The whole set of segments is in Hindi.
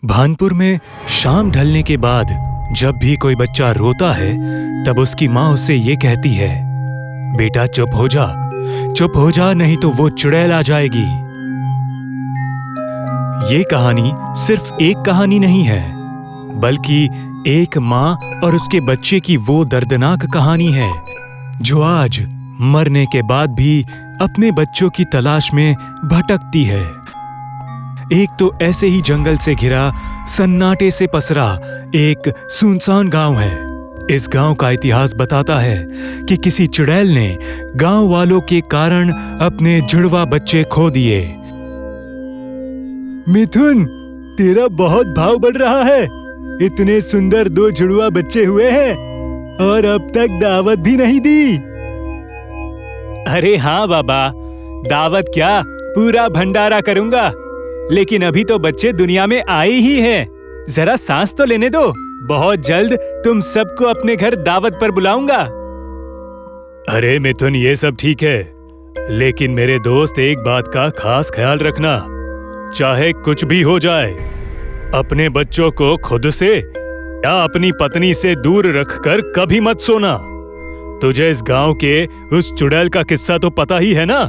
भानपुर में शाम ढलने के बाद जब भी कोई बच्चा रोता है तब उसकी माँ उससे ये कहती है, बेटा चुप हो जा नहीं तो वो चुड़ैल आ जाएगी। ये कहानी सिर्फ एक कहानी नहीं है, बल्कि एक माँ और उसके बच्चे की वो दर्दनाक कहानी है जो आज मरने के बाद भी अपने बच्चों की तलाश में भटकती है। एक तो ऐसे ही जंगल से घिरा सन्नाटे से पसरा एक सुनसान गांव है। इस गांव का इतिहास बताता है कि किसी चुड़ैल ने गांव वालों के कारण अपने जुड़वा बच्चे खो दिए। मिथुन, तेरा बहुत भाव बढ़ रहा है। इतने सुंदर 2 जुड़वा बच्चे हुए हैं और अब तक दावत भी नहीं दी। अरे हाँ बाबा, दावत क्या, पूरा भंडारा करूंगा। लेकिन अभी तो बच्चे दुनिया में आए ही हैं। जरा सांस तो लेने दो। बहुत जल्द तुम सबको अपने घर दावत पर बुलाऊंगा। अरे मिथुन, ये सब ठीक है, लेकिन मेरे दोस्त एक बात का खास ख्याल रखना। चाहे कुछ भी हो जाए, अपने बच्चों को खुद से या अपनी पत्नी से दूर रखकर कभी मत सोना। तुझे इस गांव के उस चुड़ैल का किस्सा तो पता ही है ना।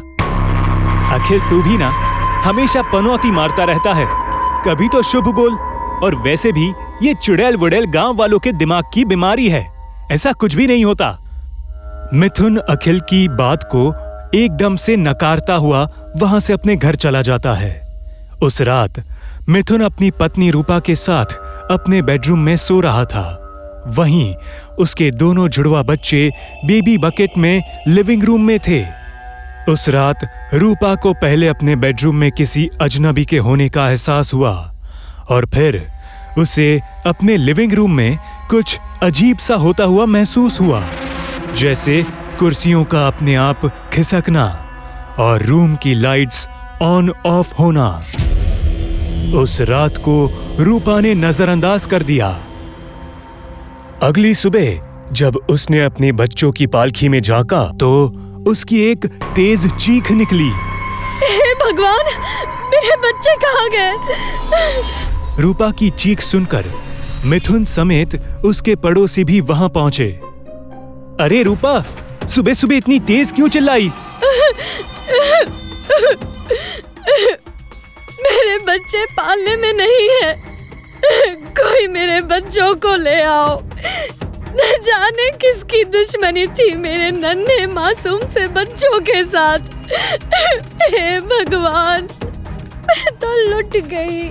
अखिल, तू भी ना हमेशा पनौती मारता रहता है। कभी तो शुभ बोल। और वैसे भी ये चुड़ैल वुड़ैल गांव वालों के दिमाग की बीमारी है। ऐसा कुछ भी नहीं होता। मिथुन अखिल की बात को एकदम से नकारता हुआ वहां से अपने घर चला जाता है। उस रात मिथुन अपनी पत्नी रूपा के साथ अपने बेडरूम में सो रहा था। वहीं उसके दोनों जुड़वा बच्चे बेबी बकेट में लिविंग रूम में थे। उस रात रूपा को पहले अपने बेडरूम में किसी अजनबी के होने का एहसास हुआ और फिर उसे अपने लिविंग रूम में कुछ अजीब सा होता हुआ महसूस हुआ, जैसे कुर्सियों का अपने आप खिसकना और रूम की लाइट्स ऑन ऑफ होना। उस रात को रूपा ने नजरअंदाज कर दिया। अगली सुबह जब उसने अपने बच्चों की पालकी में झांका तो उसकी एक तेज चीख निकली। हे भगवान, मेरे बच्चे कहाँ गए? रूपा की चीख सुनकर मिथुन समेत उसके पड़ोसी भी वहां पहुंचे। अरे रूपा, सुबह सुबह इतनी तेज क्यों चिल्लाई? मेरे बच्चे पालने में नहीं है। कोई मेरे बच्चों को ले आओ। न जाने किसकी दुश्मनी थी मेरे नन्हे मासूम से बच्चों के साथ। हे भगवान, मैं तो लुट गई।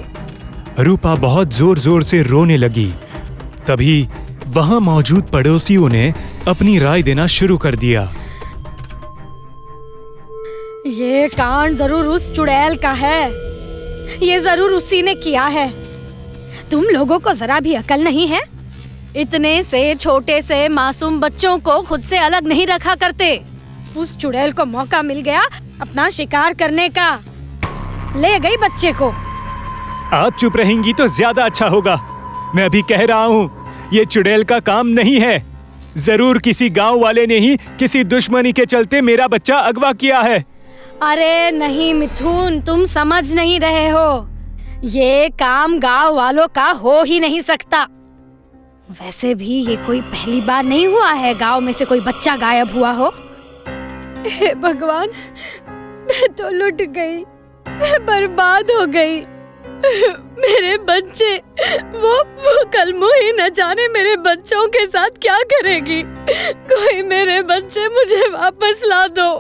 रूपा बहुत जोर जोर से रोने लगी। तभी वहां मौजूद पड़ोसियों ने अपनी राय देना शुरू कर दिया। ये कांड जरूर उस चुड़ैल का है। ये जरूर उसी ने किया है। तुम लोगों को जरा भी अकल नहीं है? इतने से छोटे से मासूम बच्चों को खुद से अलग नहीं रखा करते। उस चुड़ैल को मौका मिल गया अपना शिकार करने का। ले गई बच्चे को। आप चुप रहेंगी तो ज्यादा अच्छा होगा। मैं अभी कह रहा हूँ, ये चुड़ैल का काम नहीं है। जरूर किसी गांव वाले ने ही किसी दुश्मनी के चलते मेरा बच्चा अगवा किया है। अरे नहीं मिथुन, तुम समझ नहीं रहे हो। ये काम गांव वालों का हो ही नहीं सकता। वैसे भी ये कोई पहली बार नहीं हुआ है गांव में से कोई बच्चा गायब हुआ हो। हे भगवान, मैं तो लुट गई, मैं बर्बाद हो गई। मेरे बच्चे, वो कल मुही न जाने मेरे बच्चों के साथ क्या करेगी। कोई मेरे बच्चे मुझे वापस ला दो।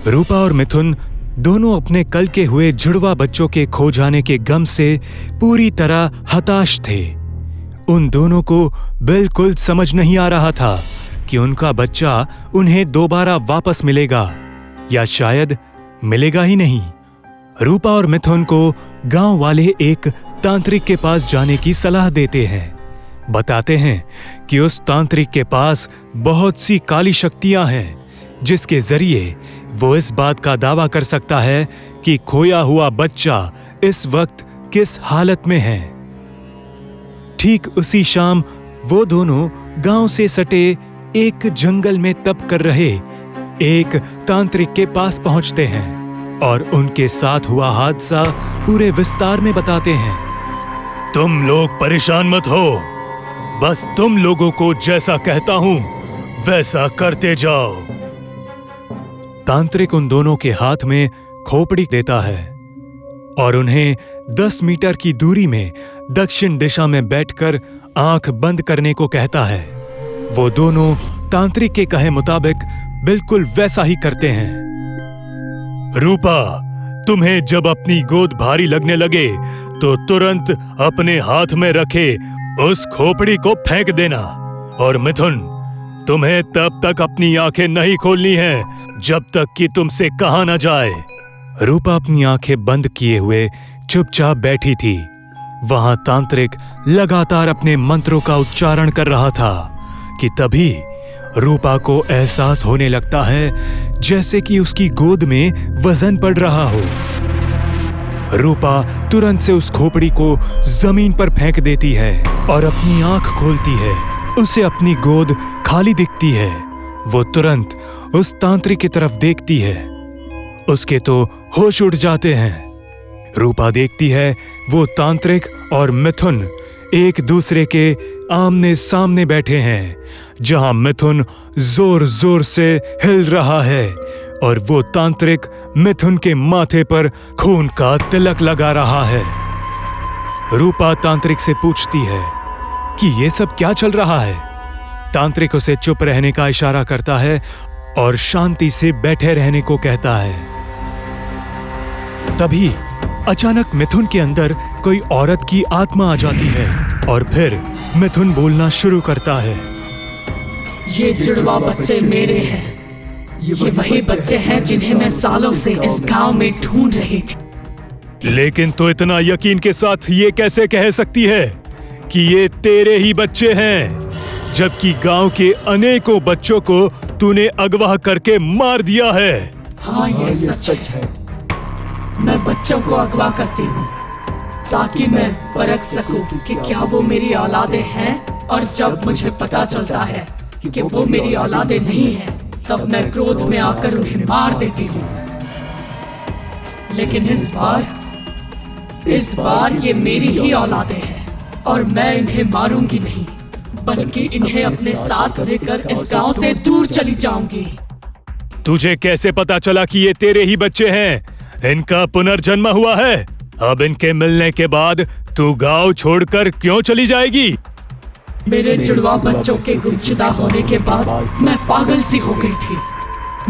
रूपा और मिथुन दोनों अपने कल के हुए जुड़वा बच्चों के खो जाने के गम से पूरी तरह हताश थे। उन दोनों को बिल्कुल समझ नहीं आ रहा था कि उनका बच्चा उन्हें दोबारा वापस मिलेगा या शायद मिलेगा ही नहीं। रूपा और मिथुन को गांव वाले एक तांत्रिक के पास जाने की सलाह देते हैं। बताते हैं कि उस तांत्रिक के पास बहुत सी काली शक्तियां हैं, जिसके जरिए वो इस बात का दावा कर सकता है कि खोया हुआ बच्चा इस वक्त किस हालत में है। ठीक उसी शाम वो दोनों गांव से सटे एक जंगल में तप कर रहे एक तांत्रिक के पास पहुंचते हैं और उनके साथ हुआ हादसा पूरे विस्तार में बताते हैं। तुम लोग परेशान मत हो, बस तुम लोगों को जैसा कहता हूं वैसा करते जाओ। तांत्रिक उन दोनों के हाथ में खोपड़ी देता है और उन्हें 10 मीटर की दूरी में दक्षिण दिशा में बैठकर आंख बंद करने को कहता है। वो दोनों तांत्रिक के कहे मुताबिक बिल्कुल वैसा ही करते हैं। रूपा, तुम्हें जब अपनी गोद भारी लगने लगे तो तुरंत अपने हाथ में रखे उस खोपड़ी को फेंक देना। और मिथुन, तुम्हें तब तक अपनी आंखें नहीं खोलनी है जब तक कि तुमसे कहा न जाए। रूपा अपनी आंखें बंद किए हुए चुपचाप बैठी थी। वहां तांत्रिक लगातार अपने मंत्रों का उच्चारण कर रहा था कि तभी रूपा को एहसास होने लगता है जैसे कि उसकी गोद में वजन पड़ रहा हो। रूपा तुरंत से उस खोपड़ी को जमीन पर फेंक देती है और अपनी आंख खोलती है। उसे अपनी गोद खाली दिखती है। वो तुरंत उस तांत्रिक की तरफ देखती है। उसके तो होश उड़ जाते हैं। रूपा देखती है वो तांत्रिक और मिथुन एक दूसरे के आमने सामने बैठे हैं, जहां मिथुन जोर जोर से हिल रहा है और वो तांत्रिक मिथुन के माथे पर खून का तिलक लगा रहा है। रूपा तांत्रिक से पूछती है कि ये सब क्या चल रहा है। तांत्रिक उसे चुप रहने का इशारा करता है और शांति से बैठे रहने को कहता है। तभी अचानक मिथुन के अंदर कोई औरत की आत्मा आ जाती है और फिर मिथुन बोलना शुरू करता है। ये जुड़वा बच्चे मेरे हैं। ये वही बच्चे हैं जिन्हें मैं सालों से इस गांव में ढूंढ रही थी। लेकिन तो इतना यकीन के साथ ये कैसे कह सकती है कि ये तेरे ही बच्चे हैं, जबकि गांव के अनेकों बच्चों को तूने अगवा करके मार दिया है। हाँ, ये सच है। मैं बच्चों को अगवा करती हूँ ताकि मैं परख सकूं कि क्या वो मेरी औलादे हैं, और जब मुझे पता चलता है कि वो मेरी औलादे नहीं हैं, तब मैं क्रोध में आकर उन्हें मार देती हूँ। लेकिन इस बार ये मेरी ही औलादे हैं और मैं इन्हें मारूंगी नहीं, बल्कि इन्हें अपने साथ लेकर इस गांव से दूर चली जाऊंगी। तुझे कैसे पता चला कि ये तेरे ही बच्चे हैं? इनका पुनर्जन्म हुआ है। अब इनके मिलने के बाद तू गांव छोड़कर क्यों चली जाएगी? मेरे जुड़वा बच्चों के गुमशुदा होने के बाद मैं पागल सी हो गई थी।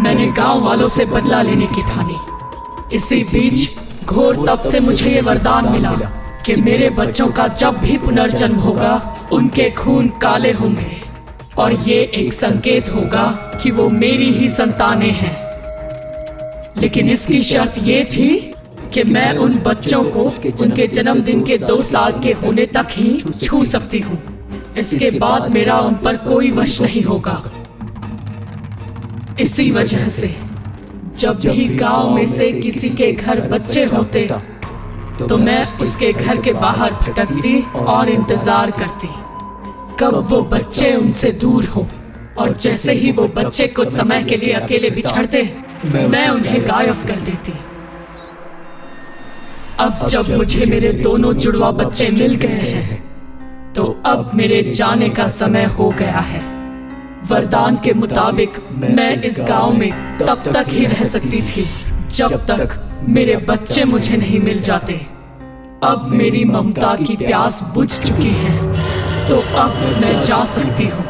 मैंने गांव वालों से बदला लेने की ठानी। इसी बीच घोर तप से मुझे ये वरदान मिला कि मेरे बच्चों का जब भी पुनर्जन्म होगा उनके खून काले होंगे और ये एक संकेत होगा कि वो मेरी ही संतानें हैं। लेकिन इसकी शर्त ये थी कि मैं उन बच्चों को उनके जन्मदिन के 2 साल के होने तक ही छू सकती हूँ। इसके बाद मेरा उन पर कोई वश नहीं होगा। इसी वजह से जब भी गांव में से किसी के घर बच्चे होते तो मैं उसके घर के बाहर भटकती और इंतजार करती कब वो बच्चे उनसे दूर हो, और जैसे ही वो बच्चे कुछ समय के लिए अकेले बिछड़ते मैं उन्हें गायब कर देती। अब जब मुझे मेरे दोनों जुड़वा बच्चे मिल गए हैं तो अब मेरे जाने का समय हो गया है। वरदान के मुताबिक मैं इस गांव में तब तक ही रह सकती थी जब तक मेरे बच्चे मुझे नहीं मिल जाते। अब मेरी ममता की प्यास बुझ चुकी है, तो अब मैं जा सकती हूँ।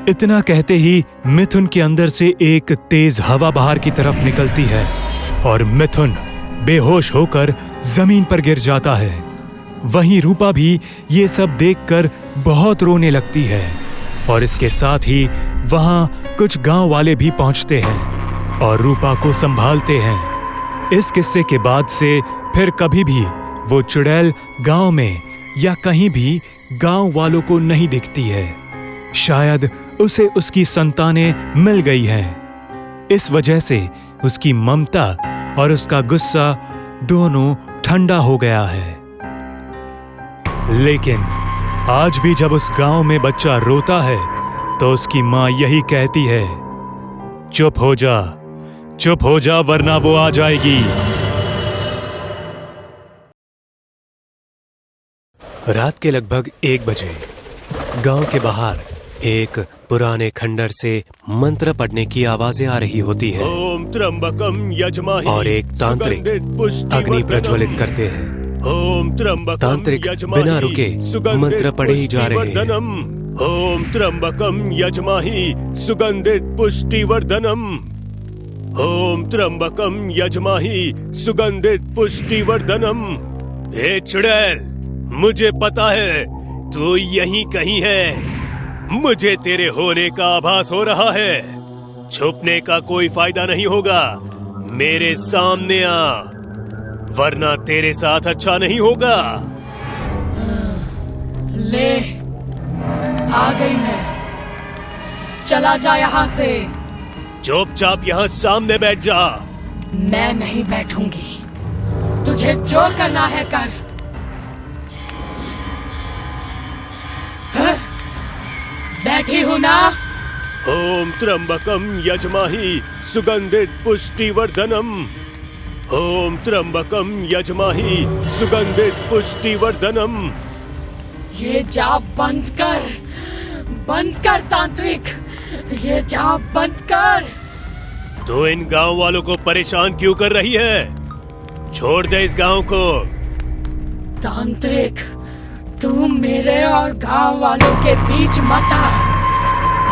इतना कहते ही मिथुन के अंदर से एक तेज हवा बाहर की तरफ निकलती है और मिथुन बेहोश होकर जमीन पर गिर जाता है। वहीं रूपा भी ये सब देखकर बहुत रोने लगती है और इसके साथ ही वहां कुछ गांव वाले भी पहुंचते हैं और रूपा को संभालते हैं। इस किस्से के बाद से फिर कभी भी वो चुड़ैल गांव में या कहीं भी गांव वालों को नहीं दिखती है। शायद उसे उसकी संतानें मिल गई हैं। इस वजह से उसकी ममता और उसका गुस्सा दोनों ठंडा हो गया है। लेकिन आज भी जब उस गांव में बच्चा रोता है तो उसकी माँ यही कहती है, चुप हो जा, चुप हो जा वरना वो आ जाएगी। रात के लगभग 1 बजे गांव के बाहर एक पुराने खंडर से मंत्र पढ़ने की आवाजें आ रही होती है। ओम त्र्यंबकम यजमहि और एक तांत्रिक अग्नि प्रज्वलित करते हैं। ओम त्र्यंबकम तांत्रिक यजमहि बिना रुके मंत्र पढ़े ही जा रहे हैं। ओम त्र्यंबकम यजमहि सुगंधित पुष्टिवर्धनम। ओम त्र्यंबकम यजमहि सुगंधित पुष्टिवर्धनम। हे चुड़ैल, मुझे पता है तू यहीं कहीं है। मुझे तेरे होने का आभास हो रहा है। छुपने का कोई फायदा नहीं होगा। मेरे सामने आ, वरना तेरे साथ अच्छा नहीं होगा। ले, आ गई मैं। चला जा यहाँ से। चुपचाप यहाँ सामने बैठ जा। मैं नहीं बैठूंगी। तुझे जो करना है कर। बैठी हूं ना। ओम त्र्यंबकम यजमहि सुगंधित पुष्टिवर्धनम। ओम त्र्यंबकम यजमहि सुगंधित पुष्टिवर्धनम। ये जाप बंद कर तांत्रिक, ये जाप बंद कर। तो इन गांव वालों को परेशान क्यों कर रही है? छोड़ दे इस गांव को। तांत्रिक, तू मेरे और गांव वालों के बीच मत आ,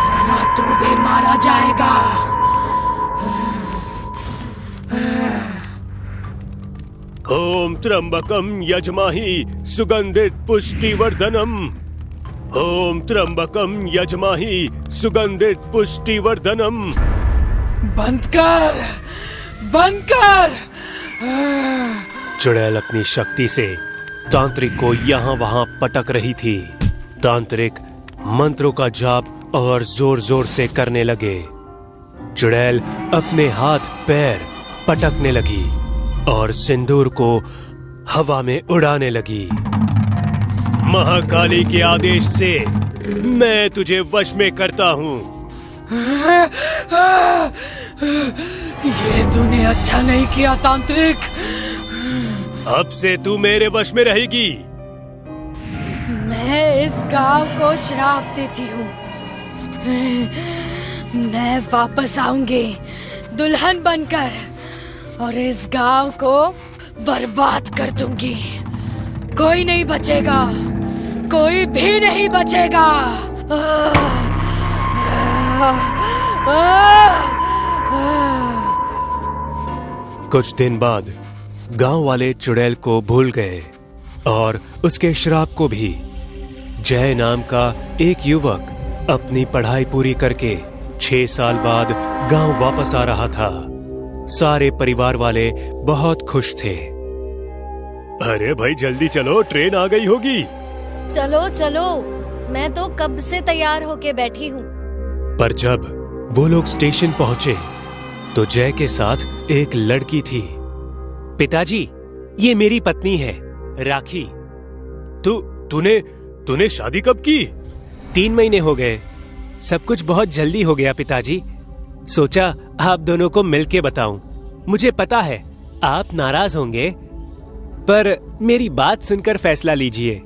वरना तू भी मारा जाएगा। ओम त्र्यंबकम यजमहि सुगंधित पुष्टिवर्धनम। ओम त्र्यंबकम यजमहि सुगंधित पुष्टिवर्धनम। बंद कर। चुड़ैल अपनी शक्ति से तांत्रिक को यहाँ वहाँ पटक रही थी। तांत्रिक मंत्रों का जाप और जोर जोर से करने लगे। चुड़ैल अपने हाथ पैर पटकने लगी और सिंदूर को हवा में उड़ाने लगी। महाकाली के आदेश से मैं तुझे वश में करता हूँ। ये तूने अच्छा नहीं किया तांत्रिक। अब से तू मेरे वश में रहेगी। मैं इस गांव को श्राप देती हूँ। मैं वापस आऊंगी दुल्हन बनकर और इस गांव को बर्बाद कर दूंगी। कोई नहीं बचेगा, कोई भी नहीं बचेगा। कुछ दिन बाद गांव वाले चुड़ैल को भूल गए और उसके श्राप को भी। जय नाम का एक युवक अपनी पढ़ाई पूरी करके 6 साल बाद गांव वापस आ रहा था। सारे परिवार वाले बहुत खुश थे। अरे भाई जल्दी चलो, ट्रेन आ गई होगी। चलो चलो, मैं तो कब से तैयार होके बैठी हूँ। पर जब वो लोग स्टेशन पहुंचे तो जय के साथ एक लड़की थी। पिताजी, ये मेरी पत्नी है राखी। तूने शादी कब की? 3 महीने हो गए। सब कुछ बहुत जल्दी हो गया पिताजी। सोचा आप दोनों को मिलके बताऊं। मुझे पता है आप नाराज होंगे, पर मेरी बात सुनकर फैसला लीजिए।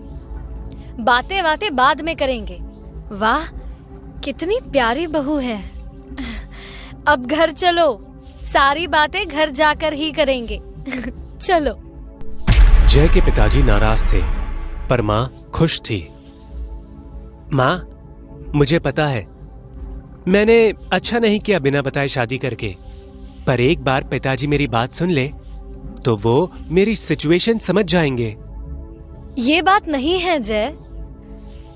बातें बाद में करेंगे। वाह, कितनी प्यारी बहू है। अब घर चलो, सारी बातें घर जाकर ही करेंगे। चलो। जय के पिताजी नाराज थे, पर माँ खुश थी। माँ, मुझे पता है मैंने अच्छा नहीं किया बिना बताए शादी करके, पर एक बार पिताजी मेरी बात सुन ले तो वो मेरी सिचुएशन समझ जाएंगे। ये बात नहीं है जय,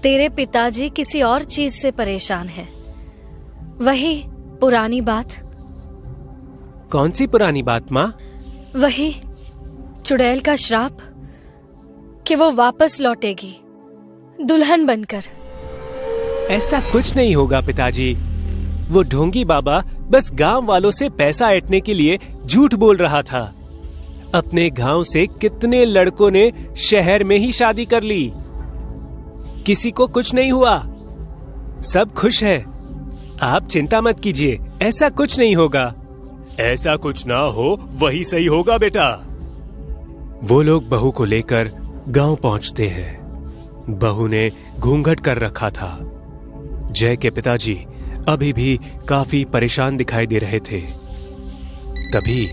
तेरे पिताजी किसी और चीज से परेशान है। वही पुरानी बात। कौन सी पुरानी बात माँ? वही चुड़ैल का श्राप कि वो वापस लौटेगी दुल्हन बनकर। ऐसा कुछ नहीं होगा पिताजी। वो ढोंगी बाबा बस गांव वालों से पैसा ऐंठने के लिए झूठ बोल रहा था। अपने गांव से कितने लड़कों ने शहर में ही शादी कर ली, किसी को कुछ नहीं हुआ, सब खुश हैं। आप चिंता मत कीजिए, ऐसा कुछ नहीं होगा। ऐसा कुछ ना हो, वही सही होगा बेटा। वो लोग बहू को लेकर गांव पहुंचते हैं। बहू ने घूंघट कर रखा था। जय के पिताजी अभी भी काफी परेशान दिखाई दे रहे थे। तभी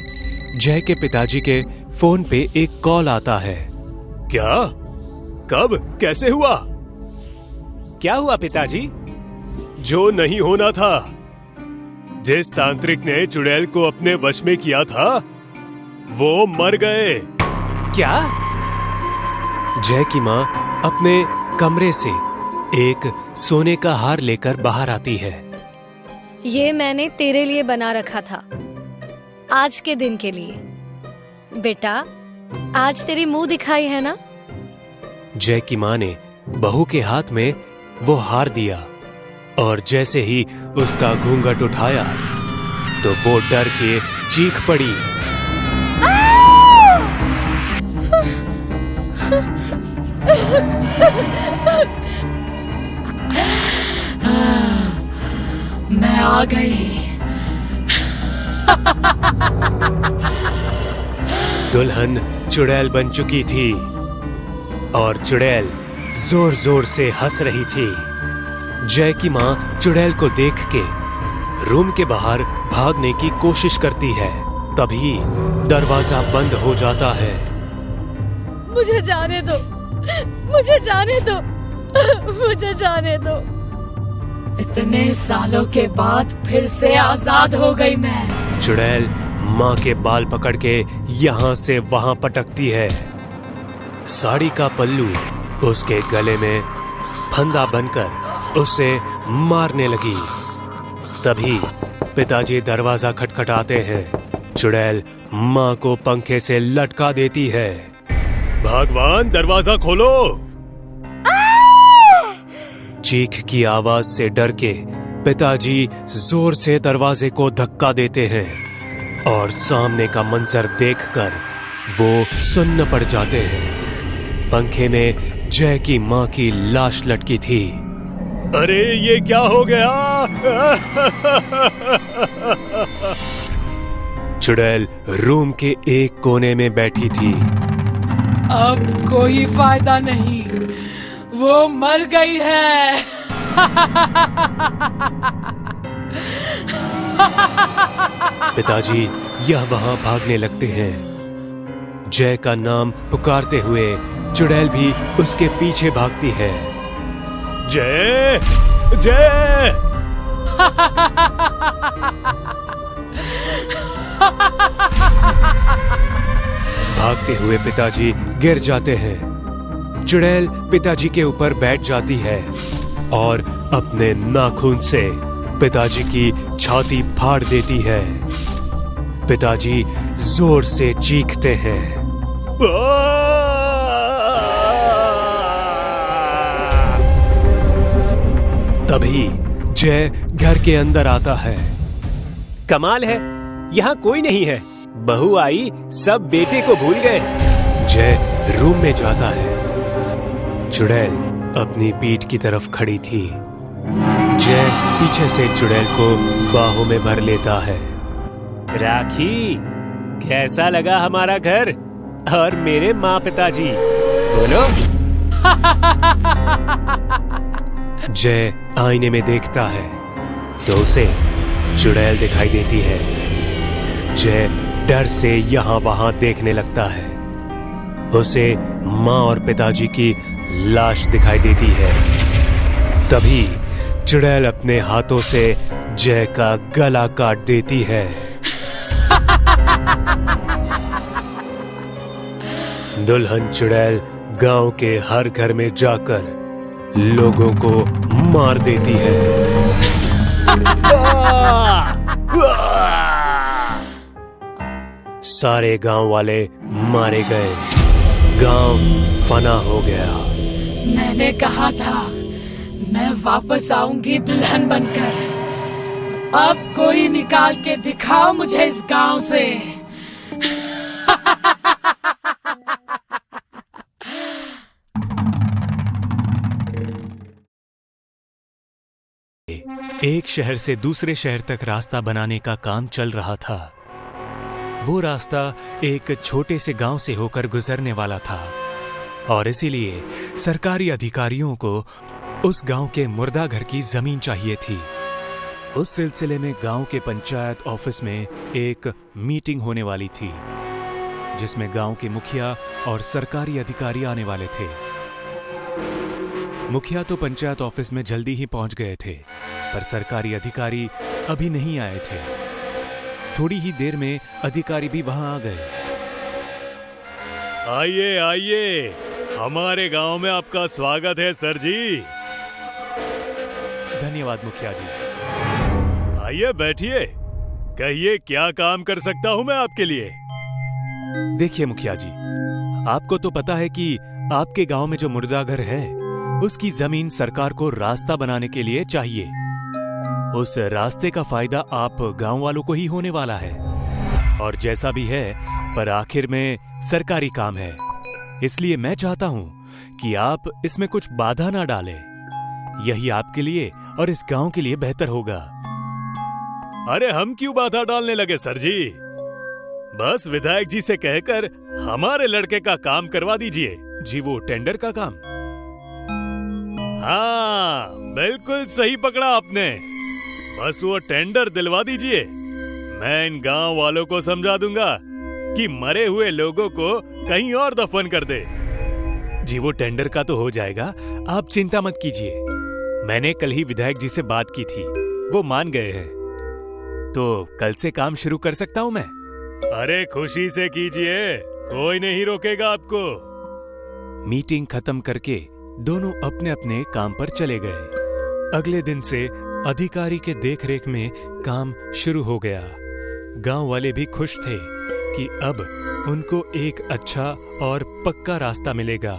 जय के पिताजी के फोन पे एक कॉल आता है। क्या? कब? कैसे हुआ? क्या हुआ पिताजी? जो नहीं होना था। जिस तांत्रिक ने चुड़ैल को अपने वश में किया था, वो मर गए। क्या? जय की माँ अपने कमरे से एक सोने का हार लेकर बाहर आती है। ये मैंने तेरे लिए बना रखा था, आज के दिन के लिए। बेटा, आज तेरी मुंह दिखाई है ना? जय की माँ ने बहू के हाथ में वो हार दिया और जैसे ही उसका घूंघट उठाया तो वो डर के चीख पड़ी। मैं आ गई। दुल्हन चुड़ैल बन चुकी थी और चुड़ैल जोर जोर से हंस रही थी। जय की माँ चुड़ैल को देख के रूम के बाहर भागने की कोशिश करती है। तभी दरवाजा बंद हो जाता है। मुझे जाने दो, मुझे जाने दो, मुझे जाने दो। इतने सालों के बाद फिर से आजाद हो गई मैं। चुड़ैल माँ के बाल पकड़ के यहाँ से वहां पटकती है। साड़ी का पल्लू उसके गले में फंदा बनकर उसे मारने लगी। तभी पिताजी दरवाजा खटखटाते हैं। चुड़ैल माँ को पंखे से लटका देती है। भगवान, दरवाजा खोलो। चीख की आवाज से डर के पिताजी जोर से दरवाजे को धक्का देते हैं और सामने का मंजर देखकर वो सुन्न पड़ जाते हैं। पंखे में जय की माँ की लाश लटकी थी। अरे ये क्या हो गया? चुड़ैल रूम के एक कोने में बैठी थी। अब कोई फायदा नहीं, वो मर गई है। पिताजी यह वहां भागने लगते हैं। जय का नाम पुकारते हुए चुड़ैल भी उसके पीछे भागती है। जय, जय। भागते हुए पिताजी गिर जाते हैं। चुड़ैल पिताजी के ऊपर बैठ जाती है और अपने नाखून से पिताजी की छाती फाड़ देती है। पिताजी जोर से चीखते हैं। तभी जय घर के अंदर आता है। कमाल है, यहाँ कोई नहीं है। बहू आई, सब बेटे को भूल गए। जय रूम में जाता है। चुड़ैल अपनी पीठ की तरफ खड़ी थी। जय पीछे से चुड़ैल को बाहों में भर लेता है। राखी, कैसा लगा हमारा घर और मेरे माँ पिताजी? बोलो। जय आईने में देखता है तो उसे चुड़ैल दिखाई देती है। जय डर से यहाँ वहां देखने लगता है। उसे माँ और पिताजी की लाश दिखाई देती है। तभी चुड़ैल अपने हाथों से जय का गला काट देती है। दुल्हन चुड़ैल गांव के हर घर में जाकर लोगों को मार देती है। सारे गांव वाले मारे गए। गांव फना हो गया। मैंने कहा था मैं वापस आऊंगी दुल्हन बनकर। अब कोई निकाल के दिखाओ मुझे इस गांव से। एक शहर से दूसरे शहर तक रास्ता बनाने का काम चल रहा था। वो रास्ता एक छोटे से गांव से होकर गुजरने वाला था और इसीलिए सरकारी अधिकारियों को उस गांव के मुर्दा घर की जमीन चाहिए थी। उस सिलसिले में गांव के पंचायत ऑफिस में एक मीटिंग होने वाली थी जिसमें गांव के मुखिया और सरकारी अधिकारी आने वाले थे। मुखिया तो पंचायत ऑफिस में जल्दी ही पहुंच गए थे, पर सरकारी अधिकारी अभी नहीं आए थे। थोड़ी ही देर में अधिकारी भी वहां आ गए। आइए आइए, हमारे गांव में आपका स्वागत है सर जी। धन्यवाद मुखिया जी। आइए बैठिए, कहिए क्या काम कर सकता हूं मैं आपके लिए। देखिए मुखिया जी, आपको तो पता है कि आपके गांव में जो मुर्दा घर है उसकी जमीन सरकार को रास्ता बनाने के लिए चाहिए। उस रास्ते का फायदा आप गांव वालों को ही होने वाला है और जैसा भी है, पर आखिर में सरकारी काम है, इसलिए मैं चाहता हूं कि आप इसमें कुछ बाधा ना डालें। यही आपके लिए और इस गांव के लिए बेहतर होगा। अरे हम क्यों बाधा डालने लगे सर जी? बस विधायक जी से कहकर हमारे लड़के का काम करवा दीजिए। जी, वो टेंडर का काम? हाँ, बिल्कुल सही पकड़ा आपने। बस वो टेंडर दिलवा दीजिए। मैं इन गांव वालों को समझा दूंगा कि मरे हुए लोगों को कहीं और दफन कर दे। जी, वो टेंडर का तो हो जाएगा, आप चिंता मत कीजिए। मैंने कल ही विधायक जी से बात की थी, वो मान गए हैं, तो कल से काम शुरू कर सकता हूं मैं। अरे खुशी से कीजिए, कोई नहीं रोकेगा आपको। मीटिंग खत्म करके दोनों अपने अपने काम पर चले गए। अगले दिन से अधिकारी के देखरेख में काम शुरू हो गया। गांव वाले भी खुश थे कि अब उनको एक अच्छा और पक्का रास्ता मिलेगा।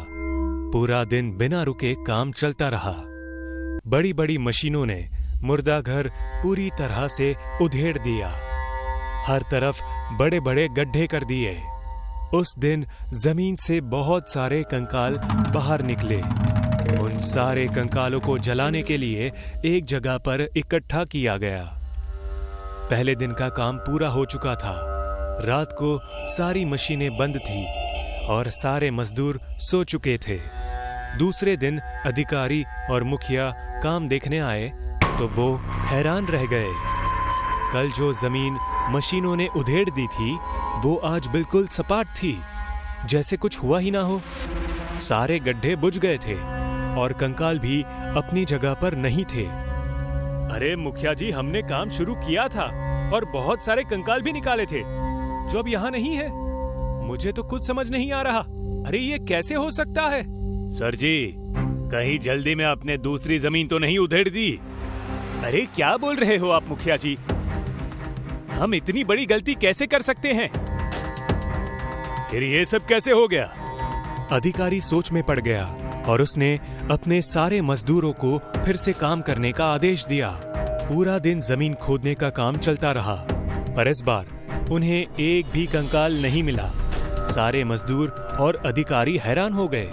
पूरा दिन बिना रुके काम चलता रहा। बड़ी बड़ी मशीनों ने मुर्दा घर पूरी तरह से उधेड़ दिया। हर तरफ बड़े बड़े गड्ढे कर दिए। उस दिन जमीन से बहुत सारे कंकाल बाहर निकले। उन सारे कंकालों को जलाने के लिए एक जगह पर इकट्ठा किया गया। पहले दिन का काम पूरा हो चुका था। रात को सारी मशीनें बंद थी और सारे मजदूर सो चुके थे। दूसरे दिन अधिकारी और मुखिया काम देखने आए तो वो हैरान रह गए। कल जो जमीन मशीनों ने उधेड़ दी थी वो आज बिल्कुल सपाट थी, जैसे कुछ हुआ ही ना हो। सारे गड्ढे बुझ गए थे और कंकाल भी अपनी जगह पर नहीं थे। अरे मुखिया जी, हमने काम शुरू किया था और बहुत सारे कंकाल भी निकाले थे जो अब यहाँ नहीं है। मुझे तो कुछ समझ नहीं आ रहा। अरे ये कैसे हो सकता है? सर जी, कहीं जल्दी में आपने दूसरी जमीन तो नहीं उधेड़ दी? अरे क्या बोल रहे हो आप मुखिया जी? हम इतनी बड़ी गलती कैसे कर सकते हैं? फिर ये सब कैसे हो गया? अधिकारी सोच में पड़ गया और उसने अपने सारे मजदूरों को फिर से काम करने का आदेश दिया। पूरा दिन जमीन खोदने का काम चलता रहा, पर इस बार उन्हें एक भी कंकाल नहीं मिला। सारे मजदूर और अधिकारी हैरान हो गए।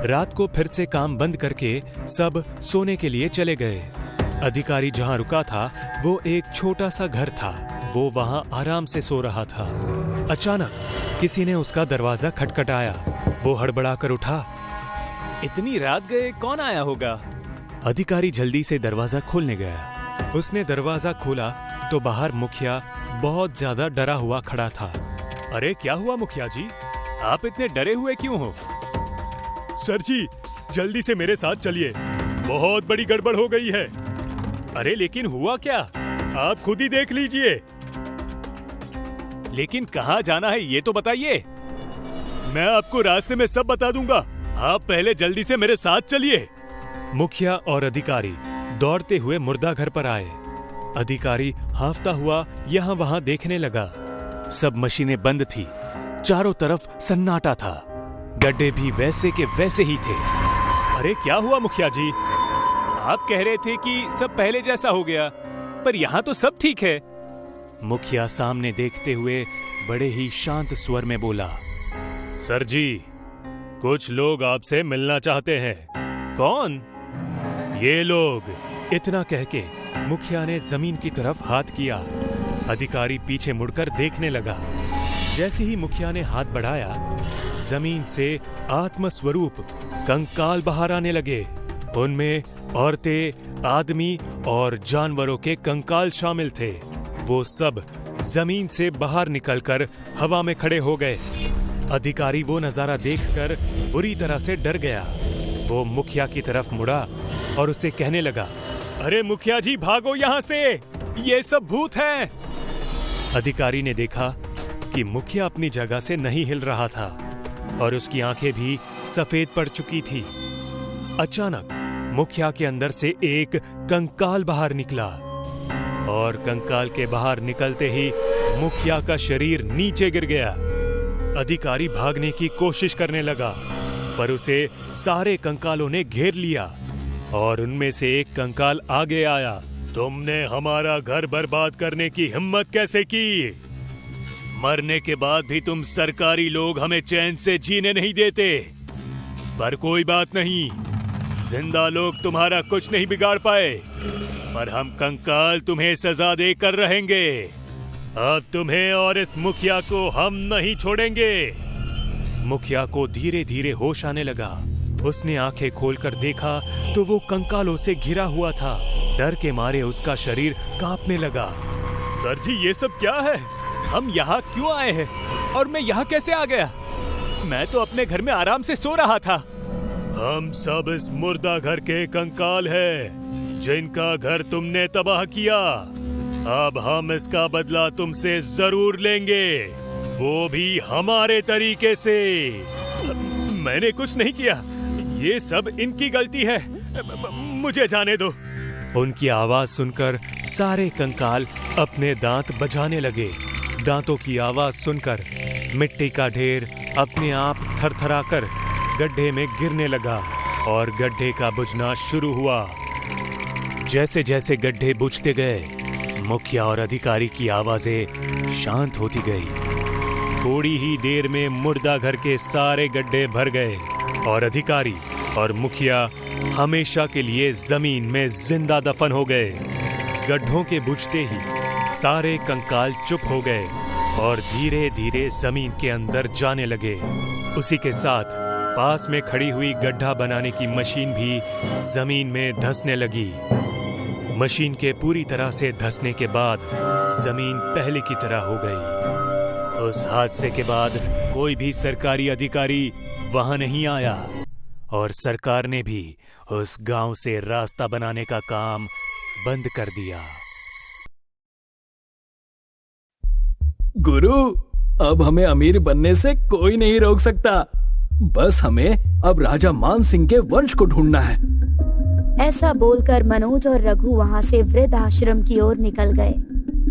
रात को फिर से काम बंद करके सब सोने के लिए चले गए। अधिकारी जहां रुका था वो एक छोटा सा घर था। वो वहां आराम से सो रहा था। अचानक किसी ने उसका दरवाजा खटखटाया। वो हड़बड़ाकर उठा। इतनी रात गए कौन आया होगा? अधिकारी जल्दी से दरवाजा खोलने गया। उसने दरवाजा खोला तो बाहर मुखिया बहुत ज्यादा डरा हुआ खड़ा था। अरे क्या हुआ मुखिया जी? आप इतने डरे हुए क्यों हो? सर जी, जल्दी से मेरे साथ चलिए, बहुत बड़ी गड़बड़ हो गई है। अरे लेकिन हुआ क्या? आप खुद ही देख लीजिए। लेकिन कहाँ जाना है ये तो बताइए। मैं आपको रास्ते में सब बता दूंगा, आप पहले जल्दी से मेरे साथ चलिए। मुखिया और अधिकारी दौड़ते हुए मुर्दा घर पर आए। अधिकारी हांफता हुआ यहाँ वहां देखने लगा। सब मशीनें बंद थी, चारों तरफ सन्नाटा था। गड्ढे भी वैसे के वैसे ही थे। अरे क्या हुआ मुखिया जी? आप कह रहे थे कि सब पहले जैसा हो गया, पर यहाँ तो सब ठीक है। मुखिया सामने देखते हुए बड़े ही शांत स्वर में बोला, सर जी, कुछ लोग आपसे मिलना चाहते हैं। कौन? ये लोग। इतना कह के मुखिया ने जमीन की तरफ हाथ किया। अधिकारी पीछे मुड़कर देखने लगा। जैसे ही मुखिया ने हाथ बढ़ाया, जमीन से आत्मस्वरूप कंकाल बाहर आने लगे। उनमें औरतें, आदमी और जानवरों के कंकाल शामिल थे। वो सब जमीन से बाहर निकलकर हवा में खड़े हो गए। अधिकारी वो नजारा देखकर बुरी तरह से डर गया। वो मुखिया की तरफ मुड़ा और उसे कहने लगा, अरे मुखिया जी, भागो यहाँ से, ये सब भूत हैं। अधिकारी ने देखा कि मुखिया अपनी जगह से नहीं हिल रहा था और उसकी आंखें भी सफेद पड़ चुकी थी। अचानक मुखिया के अंदर से एक कंकाल बाहर निकला और कंकाल के बाहर निकलते ही मुखिया का शरीर नीचे गिर गया। अधिकारी भागने की कोशिश करने लगा, पर उसे सारे कंकालों ने घेर लिया और उनमें से एक कंकाल आगे आया। तुमने हमारा घर बर्बाद करने की हिम्मत कैसे की? मरने के बाद भी तुम सरकारी लोग हमें चैन से जीने नहीं देते। पर कोई बात नहीं, जिंदा लोग तुम्हारा कुछ नहीं बिगाड़ पाए, पर हम कंकाल तुम्हें सजा देकर रहेंगे। अब तुम्हें और इस मुखिया को हम नहीं छोड़ेंगे। मुखिया को धीरे धीरे होश आने लगा। उसने आंखें खोलकर देखा तो वो कंकालों से घिरा हुआ था। डर के मारे उसका शरीर कांपने लगा। सर जी, ये सब क्या है? हम यहाँ क्यों आए हैं और मैं यहाँ कैसे आ गया? मैं तो अपने घर में आराम से सो रहा था। हम सब इस मुर्दा घर के कंकाल हैं, जिनका घर तुमने तबाह किया। अब हम इसका बदला तुमसे जरूर लेंगे, वो भी हमारे तरीके से। मैंने कुछ नहीं किया, ये सब इनकी गलती है, मुझे जाने दो। उनकी आवाज सुनकर सारे कंकाल अपने दांत बजाने लगे। दांतों की आवाज सुनकर मिट्टी का ढेर अपने आप थरथराकर गड्ढे में गिरने लगा और गड्ढे का बुझना शुरू हुआ। जैसे जैसे गड्ढे बुझते गए, मुखिया और अधिकारी की आवाजें शांत होती गई। थोड़ी ही देर में मुर्दा घर के सारे गड्ढे भर गए और अधिकारी और मुखिया हमेशा के लिए जमीन में जिंदा दफन हो गए। गड्ढों के बुझते ही सारे कंकाल चुप हो गए और धीरे धीरे जमीन के अंदर जाने लगे। उसी के साथ पास में खड़ी हुई गड्ढा बनाने की मशीन भी जमीन में धंसने लगी। मशीन के पूरी तरह से धंसने के बाद जमीन पहले की तरह हो गई। उस हादसे के बाद कोई भी सरकारी अधिकारी वहां नहीं आया और सरकार ने भी उस गांव से रास्ता बनाने का काम बंद कर दिया। गुरु, अब हमें अमीर बनने से कोई नहीं रोक सकता। बस हमें अब राजा मान सिंह के वंश को ढूंढना है। ऐसा बोलकर मनोज और रघु वहाँ से वृद्ध आश्रम की ओर निकल गए।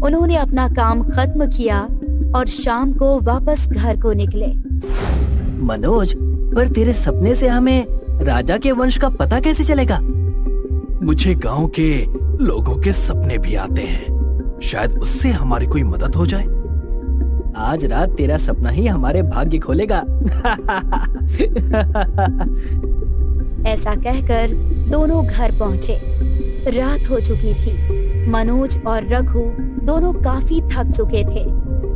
उन्होंने अपना काम खत्म किया और शाम को वापस घर को निकले। मनोज, पर तेरे सपने से हमें राजा के वंश का पता कैसे चलेगा? मुझे गांव के लोगों के सपने भी आते हैं, शायद उससे हमारी कोई मदद हो जाए। आज रात तेरा सपना ही हमारे भाग्य खोलेगा। ऐसा कहकर दोनों घर पहुँचे। रात हो चुकी थी। मनोज और रघु दोनों काफी थक चुके थे,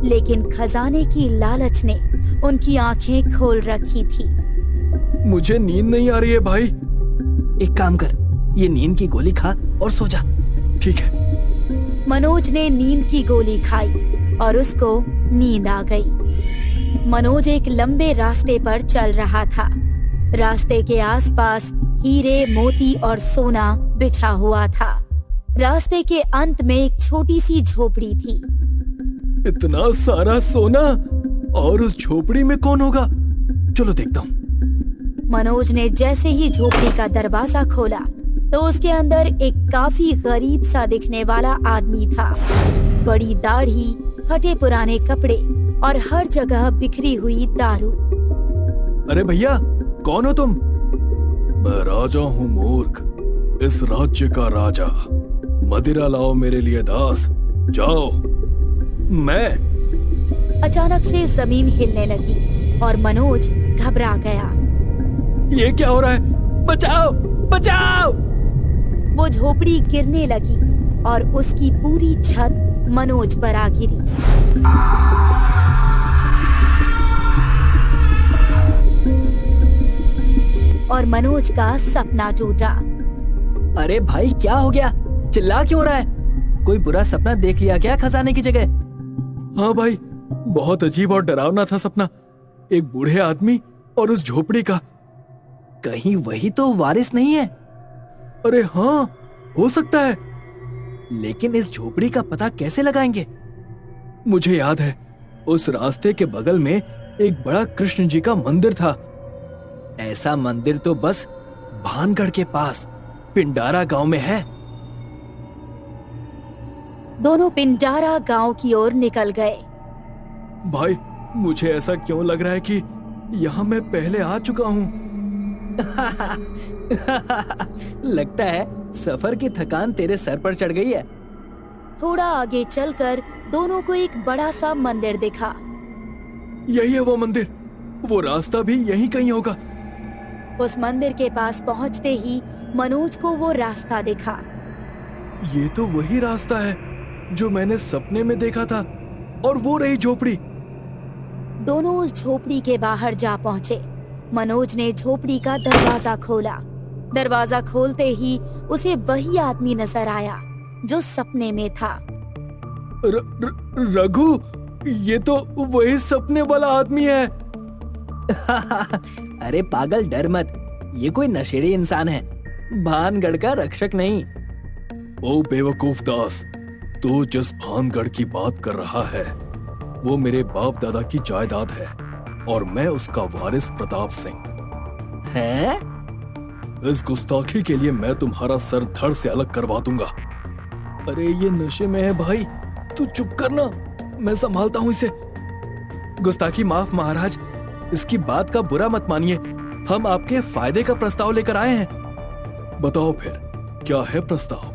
लेकिन खजाने की लालच ने उनकी आंखें खोल रखी थी। मुझे नींद नहीं आ रही है भाई। एक काम कर, ये नींद की गोली खा और सो जा। ठीक है। मनोज ने नींद की गोली खाई और उसको नींद आ गई। मनोज एक लंबे रास्ते पर चल रहा था। रास्ते के आसपास हीरे, मोती और सोना बिछा हुआ था। रास्ते के अंत में एक छोटी सी झोपड़ी थी। इतना सारा सोना, और उस झोपड़ी में कौन होगा? चलो देखता हूँ। मनोज ने जैसे ही झोपड़ी का दरवाजा खोला तो उसके अंदर एक काफी गरीब सा दिखने वाला आदमी था। बड़ी दाढ़ी, फटे पुराने कपड़े और हर जगह बिखरी हुई दारू। अरे भैया, कौन हो तुम? मैं राजा हूँ मूर्ख, इस राज्य का राजा। मदिरा लाओ मेरे लिए दास, जाओ। मैं। अचानक से जमीन हिलने लगी और मनोज घबरा गया। ये क्या हो रहा है? बचाओ, बचाओ! वो झोपड़ी गिरने लगी और उसकी पूरी छत मनोज पर आ गिरी। और मनोज का सपना टूटा। अरे भाई क्या हो गया? चिल्ला क्यों रहा है? कोई बुरा सपना देख लिया क्या खजाने की जगह? हाँ भाई, बहुत अजीब और डरावना था सपना। एक बूढ़े आदमी और उस झोपड़ी का। कहीं वही तो वारिस नहीं है? अरे हाँ, हो सकता है। लेकिन इस झोपड़ी का पता कैसे लगाएंगे? मुझे याद है, उस रास्ते के बगल में एक बड़ा कृष्ण जी का मंदिर था। ऐसा मंदिर तो बस भानगढ़ के पास पिंडारा गांव में है। दोनों पिंडारा गांव की ओर निकल गए। भाई, मुझे ऐसा क्यों लग रहा है कि यहाँ मैं पहले आ चुका हूँ। लगता है सफर की थकान तेरे सर पर चढ़ गई है। थोड़ा आगे चलकर दोनों को एक बड़ा सा मंदिर दिखा। यही है वो मंदिर। वो रास्ता भी यहीं कहीं होगा। उस मंदिर के पास पहुंचते ही मनोज को वो रास्ता दिखा। ये तो वही रास्ता है जो मैंने सपने में देखा था। और वो रही झोपड़ी। दोनों उस झोपड़ी के बाहर जा पहुंचे। मनोज ने झोपड़ी का दरवाजा खोला। दरवाजा खोलते ही उसे वही आदमी नजर आया जो सपने में था। रघु, ये तो वही सपने वाला आदमी है। अरे पागल, डर मत। ये कोई नशेड़ी इंसान है, भानगढ़ का रक्षक नहीं। ओ बेवकूफ दास, तू जिस भानगढ़ की बात कर रहा है वो मेरे बाप दादा की जायदाद है और मैं उसका वारिस प्रताप सिंह। है? इस गुस्ताखी के लिए मैं तुम्हारा सर धड़ से अलग करवा दूंगा। अरे ये नशे में है भाई, तू चुप करना, मैं संभालता हूँ इसे। गुस्ताखी माफ महाराज, इसकी बात का बुरा मत मानिए। हम आपके फायदे का प्रस्ताव लेकर आए हैं। बताओ फिर, क्या है प्रस्ताव?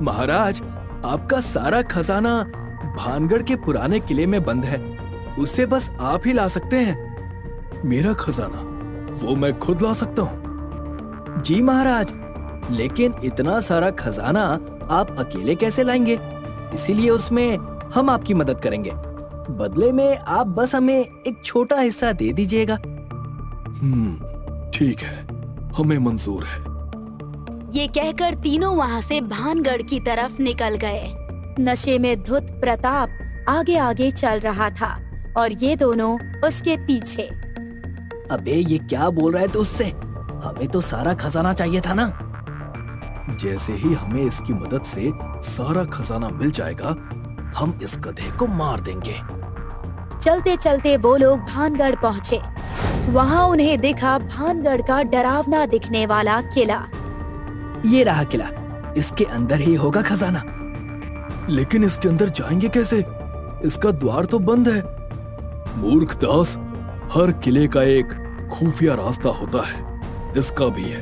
महाराज, आपका सारा खजाना भानगढ़ के पुराने किले में बंद है। उसे बस आप ही ला सकते हैं। मेरा खजाना? वो मैं खुद ला सकता हूँ? जी महाराज, लेकिन इतना सारा खजाना आप अकेले कैसे लाएंगे? इसीलिए उसमें हम आपकी मदद करेंगे। बदले में आप बस हमें एक छोटा हिस्सा दे दीजिएगा। ठीक है, हमें मंजूर है। ये कहकर तीनों वहाँ से भानगढ़ की तरफ निकल गए। नशे में धुत प्रताप आगे आगे चल रहा था और ये दोनों उसके पीछे। अबे ये क्या बोल रहा है तू उससे? हमें तो सारा खजाना चाहिए था ना। जैसे ही हमें इसकी मदद से सारा खजाना मिल जाएगा, हम इस गधे को मार देंगे। चलते चलते वो लोग भानगढ़ पहुँचे। वहाँ उन्हें दिखा भानगढ़ का डरावना दिखने वाला किला। ये रहा किला, इसके अंदर ही होगा खजाना। लेकिन इसके अंदर जाएंगे कैसे? इसका द्वार तो बंद है। मूर्ख दास, हर किले का एक खुफिया रास्ता होता है, इसका भी है।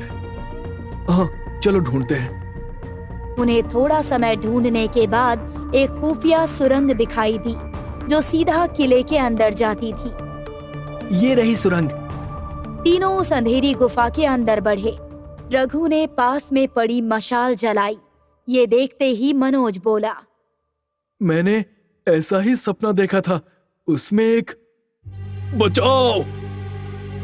हाँ, चलो ढूंढते हैं। उन्हें थोड़ा समय ढूंढने के बाद एक खुफिया सुरंग दिखाई दी जो सीधा किले के अंदर जाती थी। ये रही सुरंग। तीनों उस अंधेरी गुफा के अंदर बढ़े। रघु ने पास में पड़ी मशाल जलाई। ये देखते ही मनोज बोला, मैंने ऐसा ही सपना देखा था। उसमें एक बचाओ।